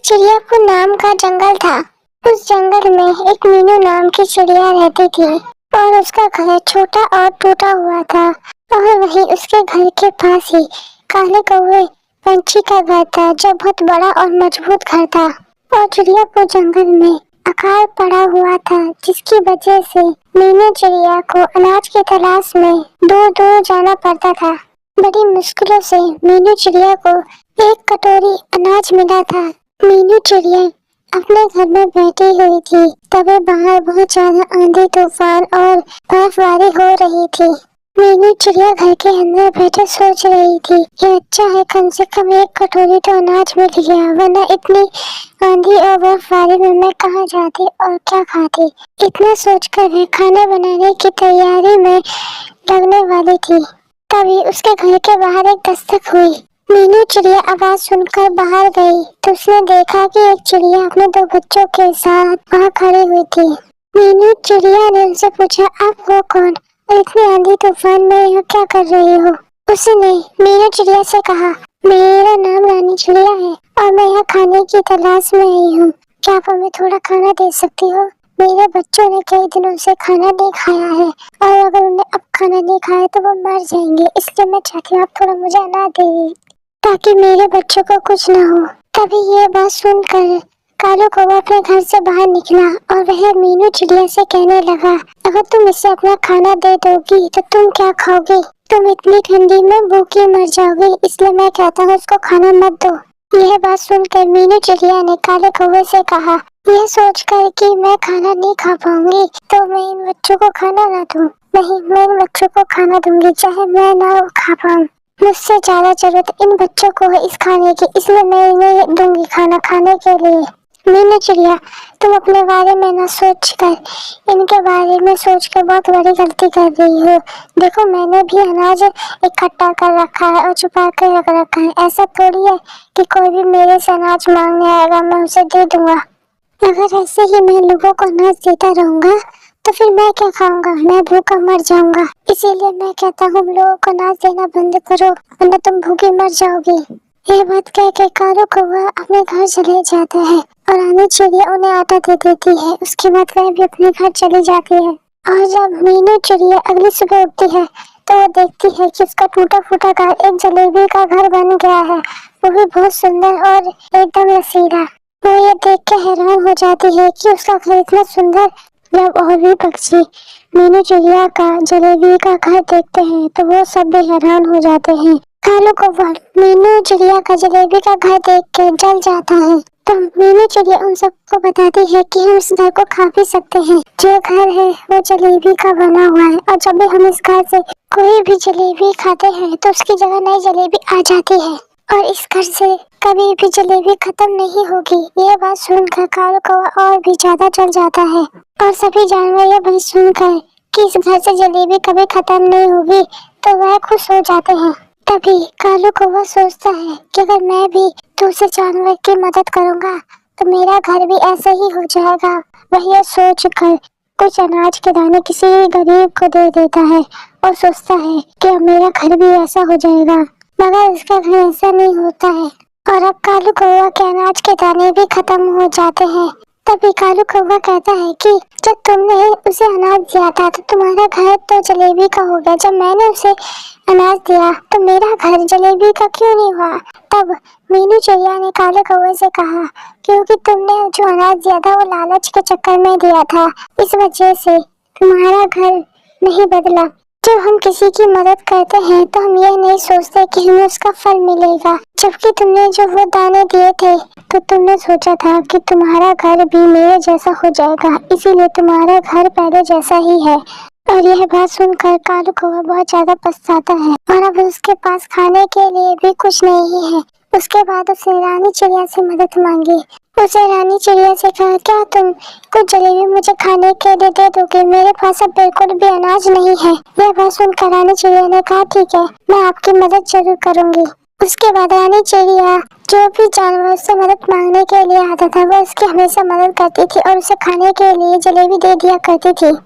चिड़िया को नाम का जंगल था। उस जंगल में एक मीनू नाम की चिड़िया रहती थी और उसका घर छोटा और टूटा हुआ था। और वहीं उसके घर के पास ही काले कौवे पंछी का घर था, जो बहुत बड़ा और मजबूत घर था। और चिड़िया को जंगल में अकाल पड़ा हुआ था, जिसकी वजह से मीनू चिड़िया को अनाज की तलाश में दूर दूर जाना पड़ता था। बड़ी मुश्किलों से मीनू चिड़िया को एक कटोरी अनाज मिला था। मीनू चिड़िया अपने घर में बैठी हुई थी, तभी बाहर बहुत ज्यादा आंधी तूफान और बर्फबारी हो रही थी। मीनू चिड़िया घर के अंदर बैठे सोच रही थी, ये अच्छा है, कम से कम एक कटोरी तो अनाज मिल गया, वरना इतनी आंधी और बर्फबारी में मैं कहाँ जाती और क्या खाती। इतना सोचकर वह खाना बनाने की तैयारी में लगने वाली थी। तभी उसके घर के बाहर एक दस्तक हुई। मीनू चिड़िया आवाज सुनकर बाहर गई तो उसने देखा कि एक चिड़िया अपने दो बच्चों के साथ वहाँ खड़ी हुई थी। मीनू चिड़िया ने उनसे पूछा, आप हो कौन और इतनी आंधी तूफान में यहाँ क्या कर रही हो? उसने मीनू चिड़िया से कहा, मेरा नाम रानी चिड़िया है और मैं यहाँ खाने की तलाश में आई हूँ। क्या आप हमें थोड़ा खाना दे सकती हो? मेरे बच्चों ने कई दिनों से खाना नहीं खाया है और अगर उन्हें अब खाना नहीं खाया तो वो मर जाएंगे, इसलिए मैं चाहती हूँ आप थोड़ा मुझे अनाज दे ताकि मेरे बच्चों को कुछ ना हो। तभी ये बात सुनकर कालू कौवा अपने घर से बाहर निकला और वह मीनू चिड़िया से कहने लगा, अगर तुम इसे अपना खाना दे दोगी तो तुम क्या खाओगी? तुम इतनी ठंडी में भूखी मर जाओगी, इसलिए मैं कहता हूँ उसको खाना मत दो। यह बात सुनकर मीनू चिड़िया ने काले कौवे से कहा, यह सोचकर कि मैं खाना नहीं खा पाऊंगी तो मैं इन बच्चों को खाना ना दूं। नहीं, मैं इन बच्चों को खाना दूंगी, चाहे मैं ना खा पाऊं। मुझसे ज्यादा जरूरत इन बच्चों को है इस खाने की, इसलिए मैं इन्हें दूंगी खाना खाने के लिए। मीनू चिड़िया, तुम अपने बारे में ना सोचकर इनके बारे में सोचकर बहुत बड़ी गलती कर रही हो। देखो, मैंने भी अनाज इकट्ठा कर रखा है और छुपा कर रख रखा है। ऐसा थोड़ी है कि कोई भी मेरे से अनाज मांगने आएगा मैं उसे दे दूंगा। अगर ऐसे ही मैं लोगों को अनाज देता रहूंगा तो फिर मैं क्या खाऊंगा? मैं भूखा मर जाऊंगा। इसीलिए मैं कहता हूँ लोगों को अनाज देना बंद करो, वरना तुम भूखी मर जाओगी। यह बात कह के कालू कौवा अपने घर चले जाता है और रानी चिड़िया उन्हें आटा दे देती है। उसके बाद वह भी अपने घर चली जाती है। और जब मीनू चिड़िया अगली सुबह उठती है तो वो देखती है कि उसका टूटा फूटा घर एक जलेबी का घर बन गया है, वो भी बहुत सुंदर और एकदम रसीला। वो ये देख के हैरान हो जाती है कि उसका घर इतना सुंदर। जब और भी पक्षी मीनू चिड़िया का जलेबी का घर देखते हैं तो वो सब भी हैरान हो जाते हैं। कालू कौवा मीनू चिड़िया का जलेबी का घर देख के जल जाता है। तो मीनू चिड़िया उन सबको बताती है कि हम इस घर को खा भी सकते हैं। जो घर है वो जलेबी का बना हुआ है और जब भी हम इस घर से कोई भी जलेबी खाते हैं तो उसकी जगह नई जलेबी आ जाती है और इस घर से कभी भी जलेबी खत्म नहीं होगी। ये बात सुनकर कालू कौवा और भी ज्यादा जल जाता है और सभी जानवर ये बात सुनकर कि इस घर से जलेबी कभी खत्म नहीं होगी तो वह खुश हो जाते हैं। तभी कालू कौवा सोचता है कि अगर मैं भी दूसरे जानवर की मदद करूंगा तो मेरा घर भी ऐसे ही हो जाएगा। वह यह सोचकर कुछ अनाज के दाने किसी गरीब को दे देता है और सोचता है कि मेरा घर भी ऐसा हो जाएगा, मगर उसका घर ऐसा नहीं होता है और अब कालू कौवा के अनाज के दाने भी खत्म हो जाते हैं। तभी कालू कौवा कहता है कि जब तुमने उसे अनाज दिया था तो तुम्हारा घर तो जलेबी का हो गया, जब मैंने उसे अनाज दिया तो मेरा घर जलेबी का क्यों नहीं हुआ? तब मीनू चिड़िया ने काले कौवे से कहा, क्योंकि तुमने जो अनाज दिया था वो लालच के चक्कर में दिया था, इस वजह से तुम्हारा घर नहीं बदला। जब हम किसी की मदद करते हैं तो हम ये नहीं सोचते कि हमें उसका फल मिलेगा। जबकि तुमने जो वो दाने दिए थे तो तुमने सोचा था कि तुम्हारा घर भी मेरे जैसा हो जाएगा, इसीलिए तुम्हारा घर पहले जैसा ही है। और यह बात सुनकर कालू कौवा बहुत ज्यादा पछताता है और अब उसके पास खाने के लिए भी कुछ नहीं है। उसके बाद उसने रानी चिड़िया से मदद मांगी। उसे रानी चिड़िया से कहा, क्या तुम कुछ जलेबी मुझे खाने के लिए दे दोगे? मेरे पास अब बिल्कुल भी अनाज नहीं है। यह बात सुनकर रानी चिड़िया ने कहा, ठीक है, मैं आपकी मदद जरूर करूंगी। उसके बाद रानी चिड़िया जो भी जानवर से मदद मांगने के लिए आता था वो उसकी हमेशा मदद करती थी और उसे खाने के लिए जलेबी दे दिया करती थी।